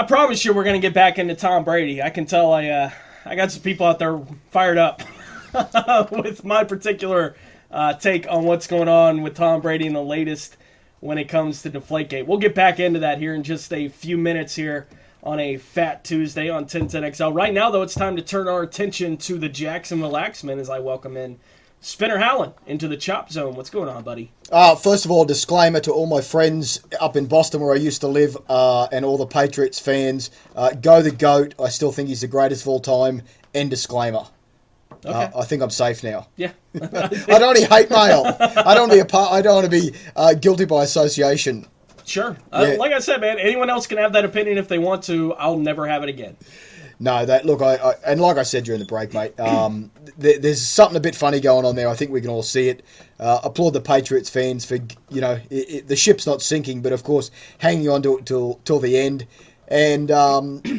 I promise you we're going to get back into Tom Brady. I can tell I got some people out there fired up with my particular take on what's going on with Tom Brady and the latest when it comes to Deflategate. We'll get back into that here in just a few minutes here on a Fat Tuesday on 1010XL. Right now, though, it's time to turn our attention to the Jacksonville Axemen as I welcome in Spinner Howland into the Chop Zone. What's going on, buddy? First of all, disclaimer to all my friends up in Boston where I used to live and all the Patriots fans. Go the GOAT. I still think he's the greatest of all time. End disclaimer. Okay. I think I'm safe now. Yeah. I don't only hate mail. I don't want to be guilty by association. Sure. Like I said, man, anyone else can have that opinion if they want to. I'll never have it again. No, and like I said during the break, mate, there's something a bit funny going on there. I think we can all see it. Applaud the Patriots fans for, the ship's not sinking, but of course hanging on to it till the end. And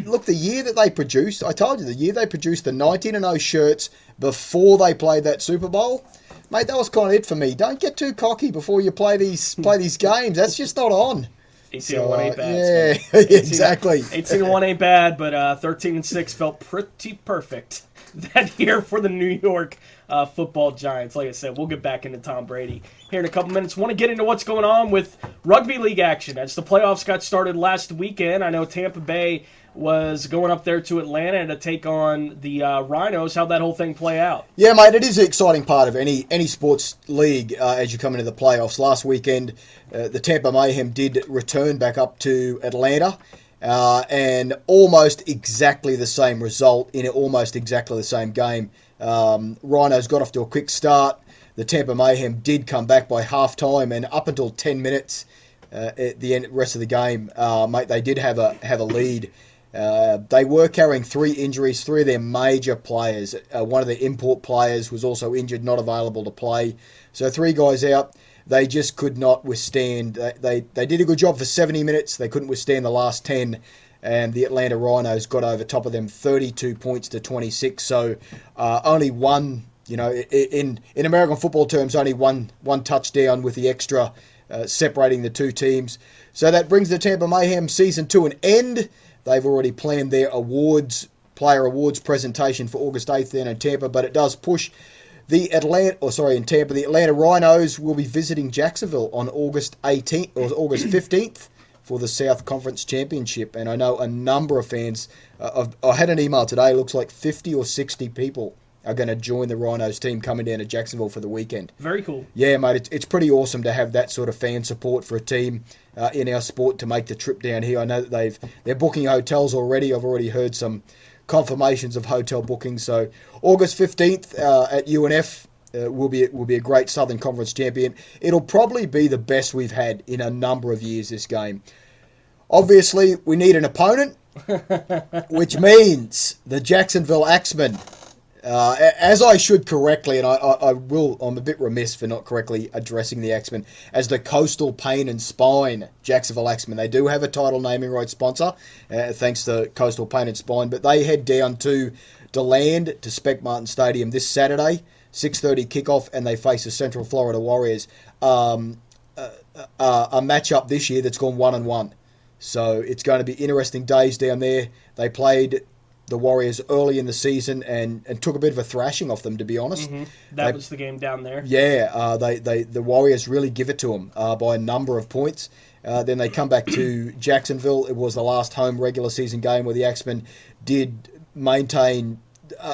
look, the year that they produced, I told you, the year they produced the 19-0 shirts before they played that Super Bowl, mate, that was kind of it for me. Don't get too cocky before you play these games. That's just not on. 18-1 ain't bad. Yeah, exactly. 18-1 ain't bad, but 13-6 felt pretty perfect that year for the New York football Giants. Like I said, we'll get back into Tom Brady here in a couple minutes. Want to get into what's going on with Rugby League action as the playoffs got started last weekend. I know Tampa Bay was going up there to Atlanta to take on the Rhinos. How'd that whole thing play out? Yeah, mate, it is an exciting part of any sports league as you come into the playoffs. Last weekend, the Tampa Mayhem did return back up to Atlanta, and almost exactly the same result in almost exactly the same game. Rhinos got off to a quick start. The Tampa Mayhem did come back by half-time, and up until 10 minutes at the rest of the game, mate, they did have a lead. They were carrying 3 injuries, 3 of their major players. One of their import players was also injured, not available to play. So 3 guys out. They just could not withstand. They did a good job for 70 minutes. They couldn't withstand the last 10. And the Atlanta Rhinos got over top of them 32 points to 26. So only one, in American football terms, only one touchdown with the extra separating the 2 teams. So that brings the Tampa Mayhem season to an end. They've already planned their player awards presentation for August 8th then in Tampa, but it does push in Tampa. The Atlanta Rhinos will be visiting Jacksonville on August 18th or August 15th for the South Conference Championship. And I know a number of fans, I had an email today, looks like 50 or 60 people are going to join the Rhinos team coming down to Jacksonville for the weekend. Very cool. Yeah, mate, it's pretty awesome to have that sort of fan support for a team in our sport to make the trip down here. I know that they're booking hotels already. I've already heard some confirmations of hotel bookings. So August 15th at UNF will be a great Southern Conference champion. It'll probably be the best we've had in a number of years, this game. Obviously, we need an opponent, which means the Jacksonville Axemen. As I should correctly, and I'm a bit remiss for not correctly addressing the Axemen as the Coastal Pain and Spine Jacksonville Axemen. They do have a title naming rights sponsor, thanks to Coastal Pain and Spine, but they head down to DeLand to Spec Martin Stadium this Saturday, 6:30 kickoff, and they face the Central Florida Warriors. A matchup this year that's gone 1-1. So it's going to be interesting days down there. They played the Warriors early in the season and took a bit of a thrashing off them, to be honest. Mm-hmm. That was the game down there. Yeah, the Warriors really give it to them by a number of points. Then they come back to Jacksonville. It was the last home regular season game where the Axemen did maintain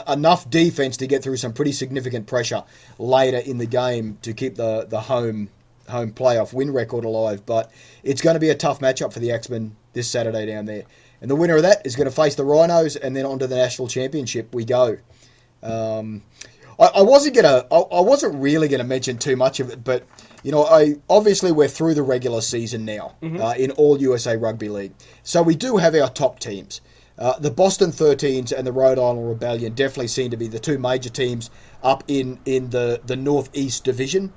enough defense to get through some pretty significant pressure later in the game to keep the home playoff win record alive. But it's going to be a tough matchup for the Axemen this Saturday down there. And the winner of that is going to face the Rhinos, and then on to the national championship we go. I wasn't really going to mention too much of it, but obviously we're through the regular season now in all USA Rugby League. So we do have our top teams. The Boston 13s and the Rhode Island Rebellion definitely seem to be the 2 major teams up in the Northeast Division.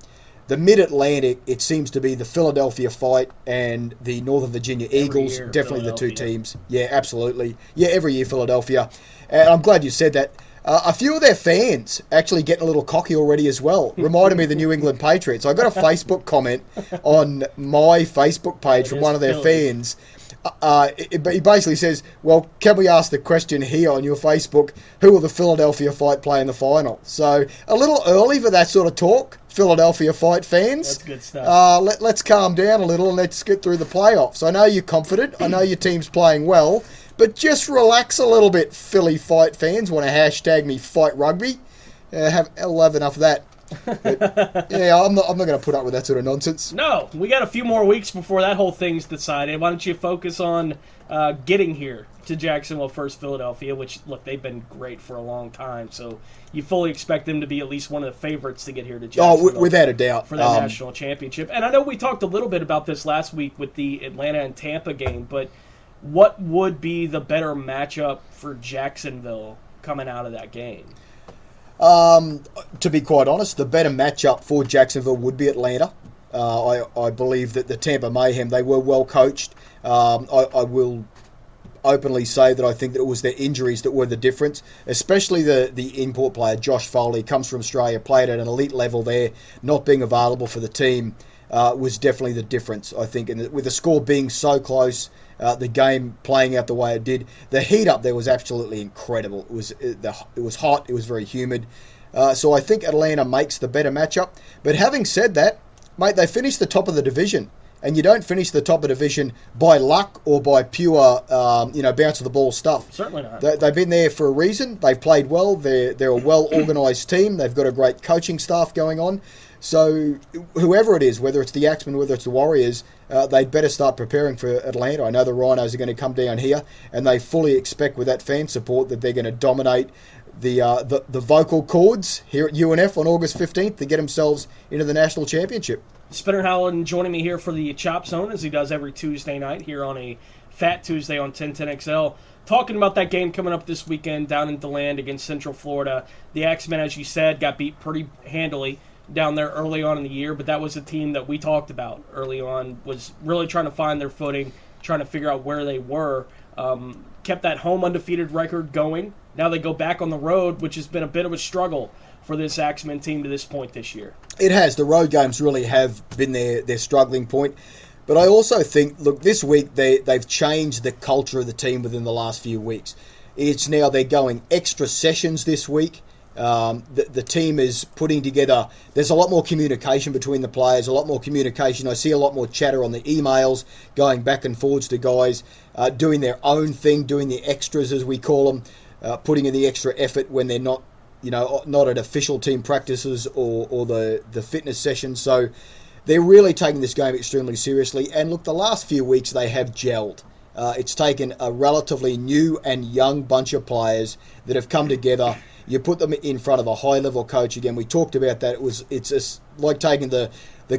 The Mid-Atlantic, it seems to be the Philadelphia Fight and the Northern Virginia Eagles, definitely the 2 teams. Yeah, absolutely. Yeah, every year Philadelphia. And I'm glad you said that. A few of their fans actually getting a little cocky already as well. Reminded me of the New England Patriots. I got a Facebook comment on my Facebook page from one of their fans He basically says, well, can we ask the question here on your Facebook, who will the Philadelphia Fight play in the final? So a little early for that sort of talk, Philadelphia Fight fans. That's good stuff. Let's calm down a little and let's get through the playoffs. I know you're confident. I know your team's playing well. But just relax a little bit, Philly Fight fans. Want to hashtag me Fight Rugby? I'll have enough of that. But, yeah, I'm not going to put up with that sort of nonsense. No, we got a few more weeks before that whole thing's decided. Why don't you focus on getting here to Jacksonville first, Philadelphia, which, look, they've been great for a long time. So you fully expect them to be at least one of the favorites to get here to Jacksonville. Oh, without a doubt. For that national championship. And I know we talked a little bit about this last week with the Atlanta and Tampa game, but what would be the better matchup for Jacksonville coming out of that game? To be quite honest, the better matchup for Jacksonville would be Atlanta. I believe that the Tampa Mayhem, they were well coached. I will openly say that I think that it was their injuries that were the difference, especially the import player, Josh Foley, comes from Australia, played at an elite level there, not being available for the team was definitely the difference, I think. And with the score being so close, the game playing out the way it did, the heat up there was absolutely incredible. It was hot, it was very humid. So I think Atlanta makes the better matchup. But having said that, mate, they finished the top of the division. And you don't finish the top of the division by luck or by pure, bounce of the ball stuff. Certainly not. They've been there for a reason. They've played well. They're a well-organised team. They've got a great coaching staff going on. So whoever it is, whether it's the Axemen, whether it's the Warriors, they'd better start preparing for Atlanta. I know the Rhinos are going to come down here, and they fully expect with that fan support that they're going to dominate the vocal cords here at UNF on August 15th to get themselves into the national championship. Spinner Howland joining me here for the Chop Zone, as he does every Tuesday night here on a Fat Tuesday on 1010XL. Talking about that game coming up this weekend down in DeLand against Central Florida. The Axemen, as you said, got beat pretty handily down there early on in the year, but that was a team that we talked about early on, was really trying to find their footing, trying to figure out where they were. Kept that home undefeated record going. Now they go back on the road, which has been a bit of a struggle for this Axemen team to this point this year. It has. The road games really have been their struggling point. But I also think, look, this week they've changed the culture of the team within the last few weeks. It's now they're going extra sessions this week. The team is putting together, there's a lot more communication between the players, a lot more communication. I see a lot more chatter on the emails, going back and forwards to guys, doing their own thing, doing the extras as we call them, putting in the extra effort when they're not at official team practices or the fitness sessions. So they're really taking this game extremely seriously. And look, the last few weeks they have gelled. It's taken a relatively new and young bunch of players that have come together. You put them in front of a high-level coach. Again, we talked about that. It's just like taking the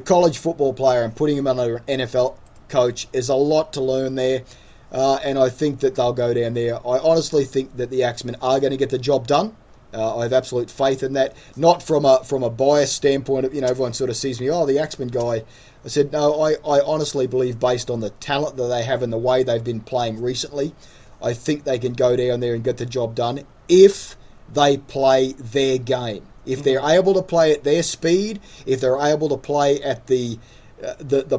college football player and putting him under an NFL coach. There's a lot to learn there. And I think that they'll go down there. I honestly think that the Axemen are going to get the job done. I have absolute faith in that. Not from a bias standpoint of, everyone sort of sees me, the Axemen guy. I said, no, I honestly believe based on the talent that they have and the way they've been playing recently, I think they can go down there and get the job done if they play their game. If they're able to play at their speed, if they're able to play at the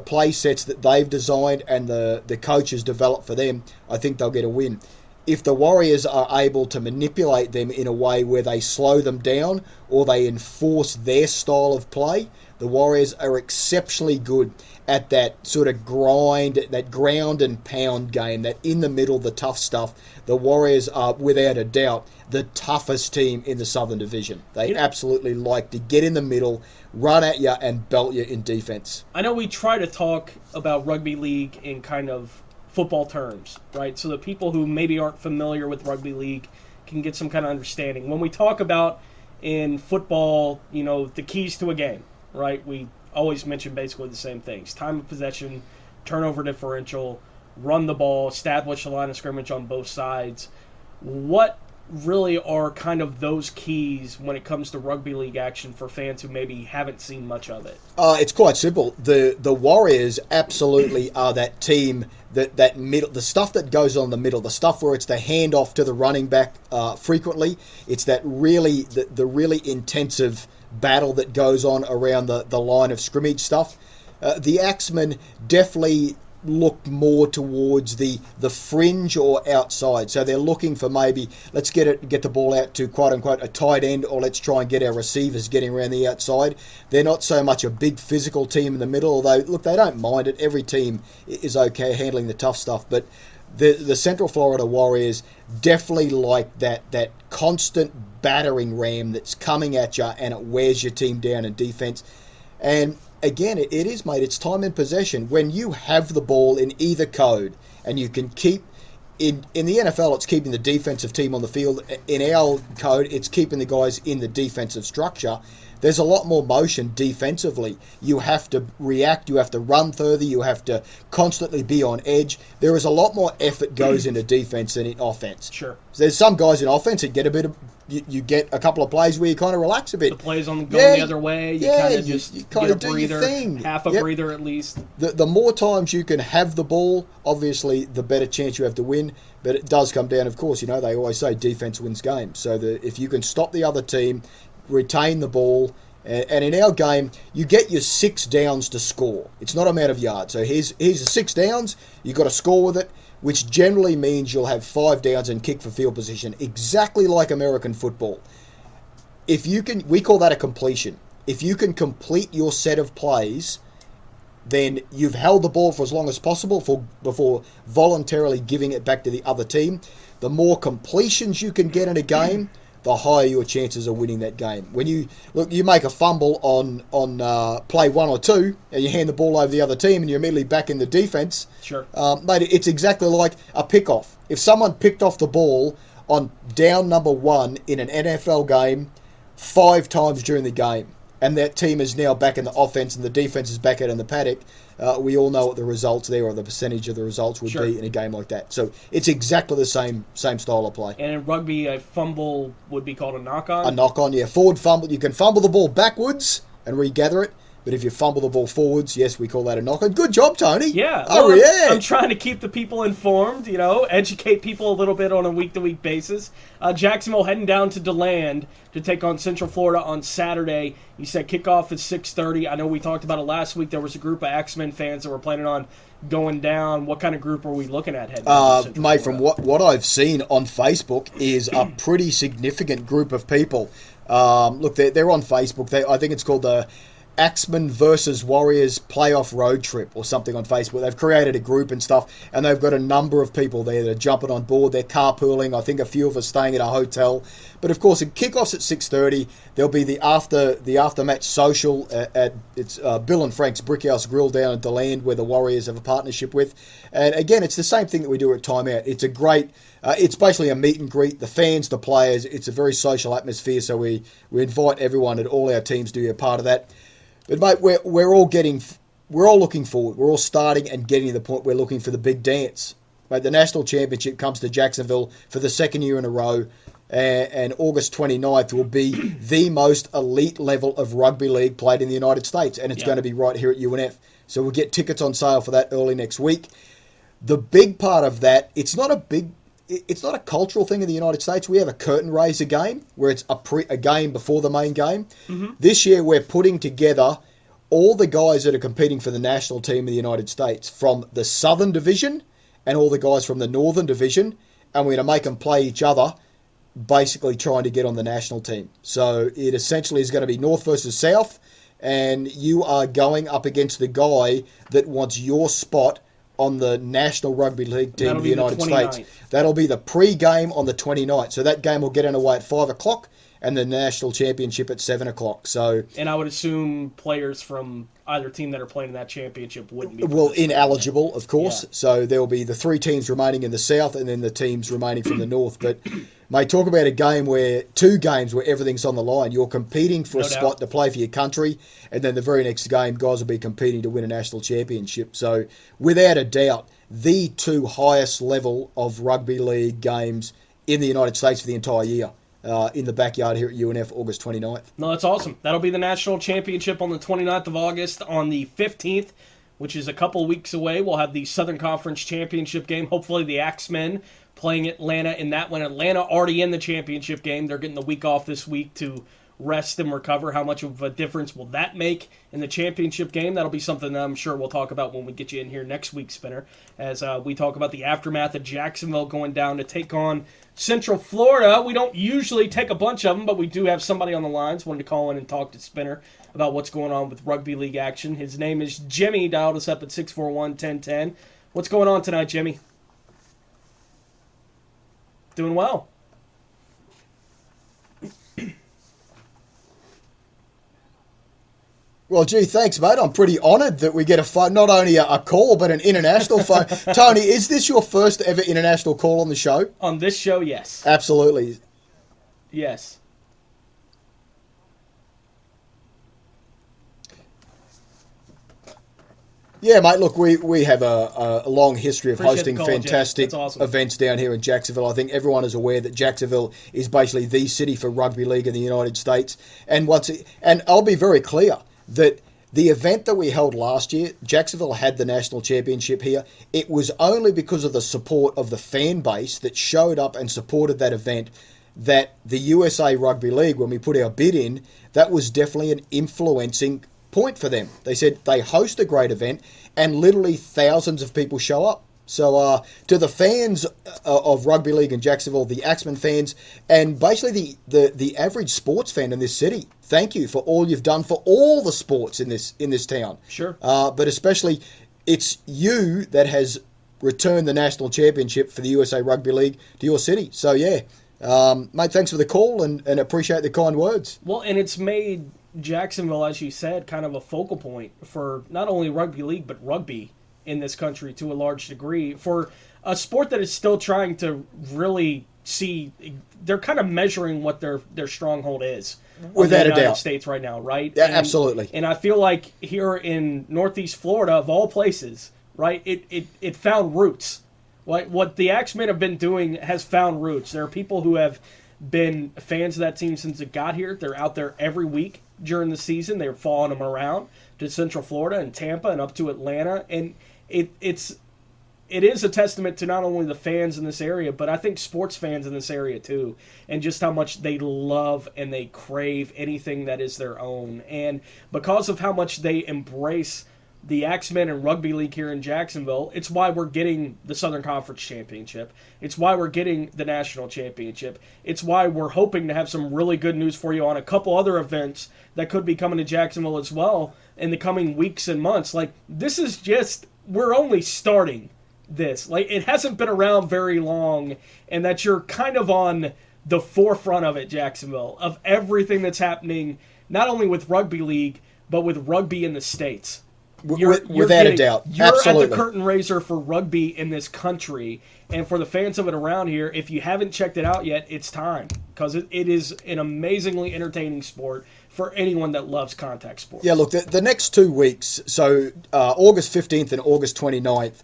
play sets that they've designed and the coaches developed for them, I think they'll get a win. If the Warriors are able to manipulate them in a way where they slow them down or they enforce their style of play, the Warriors are exceptionally good at that sort of that ground and pound game, that in the middle, the tough stuff. The Warriors are, without a doubt, the toughest team in the Southern Division. They absolutely like to get in the middle, run at you, and belt you in defense. I know we try to talk about rugby league in kind of football terms, right? So that people who maybe aren't familiar with rugby league can get some kind of understanding. When we talk about in football, the keys to a game, right? We always mention basically the same things. Time of possession, turnover differential, run the ball, establish a line of scrimmage on both sides. What really are kind of those keys when it comes to rugby league action for fans who maybe haven't seen much of it? It's quite simple. The Warriors absolutely are that team that middle, the stuff that goes on in the middle, the stuff where it's the handoff to the running back frequently. It's that really the really intensive battle that goes on around the line of scrimmage stuff. The Axemen definitely look more towards the fringe or outside. So they're looking for maybe, let's get the ball out to quote-unquote a tight end, or let's try and get our receivers getting around the outside. They're not so much a big physical team in the middle, although, look, they don't mind it. Every team is okay handling the tough stuff, but the Central Florida Warriors definitely like that constant battering ram that's coming at you, and it wears your team down in defense. And again, it is, mate, it's time in possession. When you have the ball in either code and you can keep, in the NFL, it's keeping the defensive team on the field. In our code, it's keeping the guys in the defensive structure. There's a lot more motion defensively. You have to react, you have to run further, you have to constantly be on edge. There is a lot more effort goes into defense than in offense. Sure. So there's some guys in offense that get a bit of, you get a couple of plays where you kind of relax a bit. The plays going the other way, you kind of just you get a breather, half a Yep. breather at least. The more times you can have the ball, obviously, the better chance you have to win. But it does come down, of course, they always say defense wins games. So if you can stop the other team, retain the ball, and in our game, you get your 6 downs to score. It's not a matter of yards. So here's the 6 downs, you've got to score with it, which generally means you'll have 5 downs and kick for field position, exactly like American football. We call that a completion. If you can complete your set of plays, then you've held the ball for as long as possible before voluntarily giving it back to the other team. The more completions you can get in a game, the higher your chances of winning that game. When you make a fumble on play 1 or 2, and you hand the ball over the other team, and you're immediately back in the defense. Sure, mate, it's exactly like a pick-off. If someone picked off the ball on down number 1 in an NFL game 5 times during the game, and that team is now back in the offense and the defense is back out in the paddock, we all know what the results there, or the percentage of the results would be in a game like that. So it's exactly the same style of play. And in rugby, a fumble would be called a knock-on? A knock-on, yeah. Forward fumble. You can fumble the ball backwards and regather it. But if you fumble the ball forwards, yes, we call that a knock-on. Good job, Tony. Yeah. Oh, well, yeah. I'm trying to keep the people informed, educate people a little bit on a week-to-week basis. Jacksonville heading down to DeLand to take on Central Florida on Saturday. You said kickoff is 6:30. I know we talked about it last week. There was a group of Axemen fans that were planning on going down. What kind of group are we looking at heading down to Central mate, Florida? from what I've seen on Facebook is a pretty significant group of people. Look, they're on Facebook. I think it's called the Axemen versus Warriors playoff road trip or something on Facebook. They've created a group and stuff, and they've got a number of people there that are jumping on board. They're carpooling. I think a few of us staying at a hotel. But of course, it kickoffs at 6:30. There'll be the after-match social at Bill and Frank's Brickhouse Grill down at DeLand, where the Warriors have a partnership with. And again, it's the same thing that we do at timeout. It's a great. It's basically a meet and greet. The fans, the players. It's a very social atmosphere. So we invite everyone and all our teams to be a part of that. But mate, we're all looking forward. We're all starting and getting to the point we're looking for the big dance. Mate, the national championship comes to Jacksonville for the 2nd year in a row, and August 29th will be the most elite level of rugby league played in the United States, and it's going to be right here at UNF. So we'll get tickets on sale for that early next week. The big part of that, it's not a cultural thing in the United States. We have a curtain raiser game where it's a game before the main game. Mm-hmm. This year we're putting together all the guys that are competing for the national team in the United States from the Southern Division and all the guys from the Northern Division, and we're going to make them play each other, basically trying to get on the national team. So it essentially is going to be North versus South, and you are going up against the guy that wants your spot on the National Rugby League team of the United States. That'll be the pre-game on the 29th. So that game will get underway at 5 o'clock and the National Championship at 7 o'clock. So, and I would assume players from either team that are playing in that championship wouldn't be. Well, ineligible, of course. Yeah. So there will be the 3 teams remaining in the South and then the teams remaining from the North. But, mate, talk about a game where 2 games where everything's on the line. You're competing for a spot to play for your country, and then the very next game, guys will be competing to win a national championship. So, without a doubt, the 2 highest level of rugby league games in the United States for the entire year. In the backyard here at UNF, August 29th. No, that's awesome. That'll be the national championship on the 29th of August. On the 15th, which is a couple weeks away, we'll have the Southern Conference Championship game. Hopefully the Axemen playing Atlanta in that one. Atlanta already in the championship game. They're getting the week off this week to rest and recover? How much of a difference will that make in the championship game? That'll be something that I'm sure we'll talk about when we get you in here next week, Spinner, as we talk about the aftermath of Jacksonville going down to take on Central Florida. We don't usually take a bunch of them, but we do have somebody on the lines. Wanted to call in and talk to Spinner about what's going on with Rugby League action. His name is Jimmy. Dialed us up at 641-1010. What's going on tonight, Jimmy? Doing well. Well, gee, thanks, mate. I'm pretty honoured that we get a phone, not only a call, but an international phone. Tony, is this your first ever international call on the show? On this show, yes. Absolutely. Yes. Yeah, mate, look, we have a long history of Appreciate hosting the call, fantastic That's awesome. events down here in Jacksonville. I think everyone is aware that Jacksonville is basically the city for rugby league in the United States. And I'll be very clear that the event that we held last year, Jacksonville had the national championship here. It was only because of the support of the fan base that showed up and supported that event that the USA Rugby League, when we put our bid in, that was definitely an influencing point for them. They said they host a great event and literally thousands of people show up. So to the fans of rugby league in Jacksonville, the Axemen fans, and basically the average sports fan in this city, thank you for all you've done for all the sports in this town. Sure. But especially, it's you that has returned the national championship for the USA Rugby League to your city. So yeah, mate, thanks for the call and appreciate the kind words. Well, and it's made Jacksonville, as you said, kind of a focal point for not only rugby league, but rugby in this country to a large degree. For a sport that is still trying to really see, they're kind of measuring what their stronghold is. Without a doubt. United States right now, right? Yeah, absolutely. And I feel like here in Northeast Florida, of all places, right, it found roots. What the Axemen have been doing has found roots. There are people who have been fans of that team since it got here. They're out there every week during the season. They're following them around to Central Florida and Tampa and up to Atlanta. And it is a testament to not only the fans in this area, but I think sports fans in this area too, and just how much they love and they crave anything that is their own. And because of how much they embrace the Axemen and Rugby League here in Jacksonville, it's why we're getting the Southern Conference Championship. It's why we're getting the National Championship. It's why we're hoping to have some really good news for you on a couple other events that could be coming to Jacksonville as well in the coming weeks and months. Like, this is just, we're only starting this. Like, it hasn't been around very long, and that you're kind of on the forefront of it, Jacksonville, of everything that's happening, not only with Rugby League, but with rugby in the States. Without a doubt. You're Absolutely. at the curtain raiser for rugby in this country. And for the fans of it around here, if you haven't checked it out yet, it's time. Because it is an amazingly entertaining sport for anyone that loves contact sports. Yeah, look, the next 2 weeks, so August 15th and August 29th,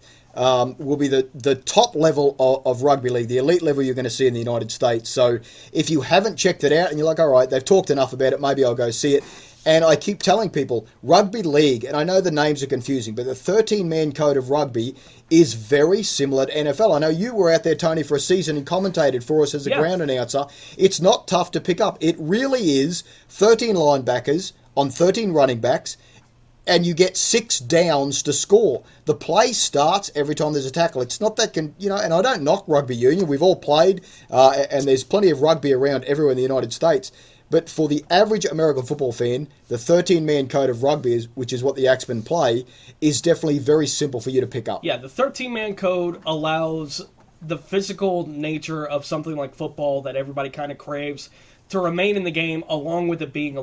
will be the top level of rugby league, the elite level you're going to see in the United States. So if you haven't checked it out and you're like, all right, they've talked enough about it, maybe I'll go see it. And I keep telling people, rugby league, and I know the names are confusing, but the 13-man code of rugby is very similar to NFL. I know you were out there, Tony, for a season and commentated for us as a ground announcer. It's not tough to pick up. It really is 13 linebackers on 13 running backs, and you get 6 downs to score. The play starts every time there's a tackle. It's not that, and I don't knock rugby union. We've all played, and there's plenty of rugby around everywhere in the United States. But for the average American football fan, the 13-man code of rugby, which is what the Axemen play, is definitely very simple for you to pick up. Yeah, the 13-man code allows the physical nature of something like football that everybody kind of craves to remain in the game, along with it being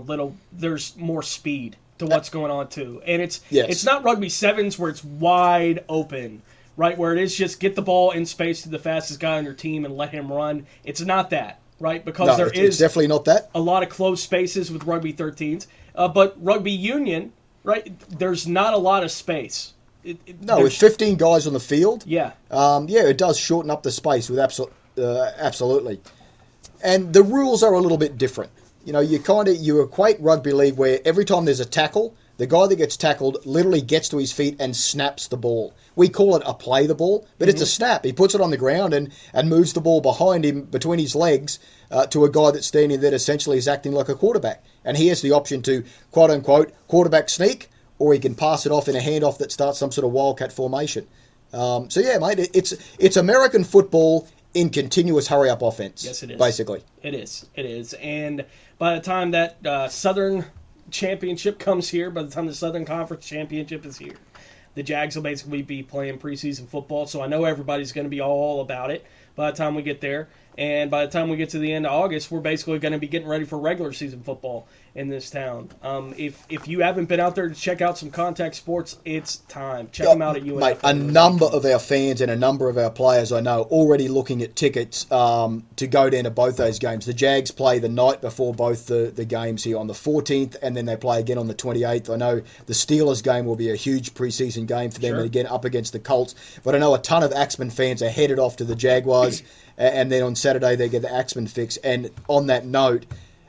there's more speed to what's going on too. And it's not rugby sevens where it's wide open, right? Where it is just get the ball in space to the fastest guy on your team and let him run. It's not that. Right, because it's definitely not that. A lot of closed spaces with rugby 13s, but rugby union, right? There's not a lot of space. With 15 guys on the field, yeah, it does shorten up the space with absolutely. And the rules are a little bit different. You equate rugby league where every time there's a tackle, the guy that gets tackled literally gets to his feet and snaps the ball. We call it a play the ball, but it's a snap. He puts it on the ground and moves the ball behind him between his legs to a guy that's standing there that essentially is acting like a quarterback. And he has the option to, quote-unquote, quarterback sneak, or he can pass it off in a handoff that starts some sort of wildcat formation. So, yeah, mate, it's American football in continuous hurry-up offense. Yes, it is. Basically. It is. And by the time that Southern Championship comes here, by the time the Southern Conference Championship is here, the Jags will basically be playing preseason football. So I know everybody's going to be all about it by the time we get there. And by the time we get to the end of August, we're basically going to be getting ready for regular season football in this town. If you haven't been out there to check out some contact sports, it's time. Check them out at UNF. Mate, a number of our fans and a number of our players I know already looking at tickets to go down to both those games. The Jags play the night before both the games here on the 14th, and then they play again on the 28th. I know the Steelers game will be a huge preseason game for them, Sure. and again up against the Colts. But I know a ton of Axemen fans are headed off to the Jaguars, and then on Saturday they get the Axemen fix. And on that note,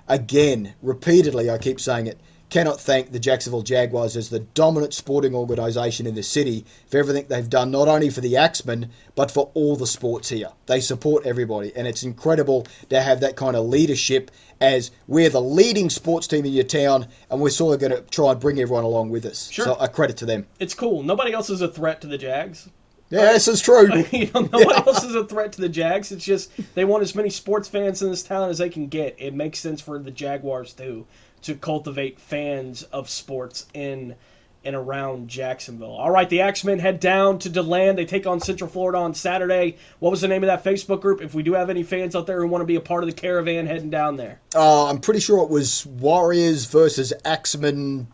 again, repeatedly, I keep saying it, cannot thank the Jacksonville Jaguars as the dominant sporting organisation in the city for everything they've done, not only for the Axemen, but for all the sports here. They support everybody, and it's incredible to have that kind of leadership as we're the leading sports team in your town, and we're sort of going to try and bring everyone along with us. Sure. So a credit to them. It's cool. Nobody else is a threat to the Jags. Yeah, this is true. Nobody else is a threat to the Jags. It's just they want as many sports fans in this town as they can get. It makes sense for the Jaguars, too, to cultivate fans of sports in and around Jacksonville. All right, the Axemen head down to DeLand. They take on Central Florida on Saturday. What was the name of that Facebook group? If we do have any fans out there who want to be a part of the caravan heading down there. I'm pretty sure it was Warriors versus Axemen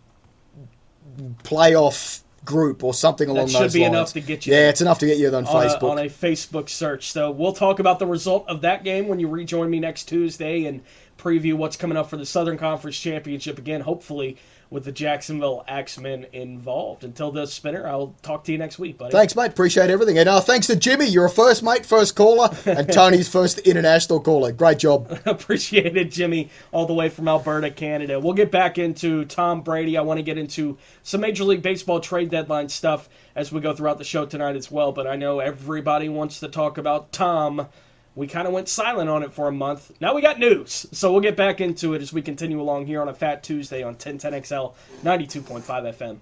playoff group or something along those lines. That should be enough to get you. Yeah, it's enough to get you on Facebook. On a Facebook search. So we'll talk about the result of that game when you rejoin me next Tuesday and preview what's coming up for the Southern Conference Championship again, hopefully with the Jacksonville Axemen involved. Until this, Spinner, I'll talk to you next week, buddy. Thanks, mate. Appreciate everything. And thanks to Jimmy. You're a first mate, first caller, and Tony's first international caller. Great job. Appreciate it, Jimmy, all the way from Alberta, Canada. We'll get back into Tom Brady. I want to get into some Major League Baseball trade deadline stuff as we go throughout the show tonight as well, but I know everybody wants to talk about Tom. We kind of went silent on it for a month. Now we got news. So we'll get back into it as we continue along here on a Fat Tuesday on 1010XL 92.5 FM.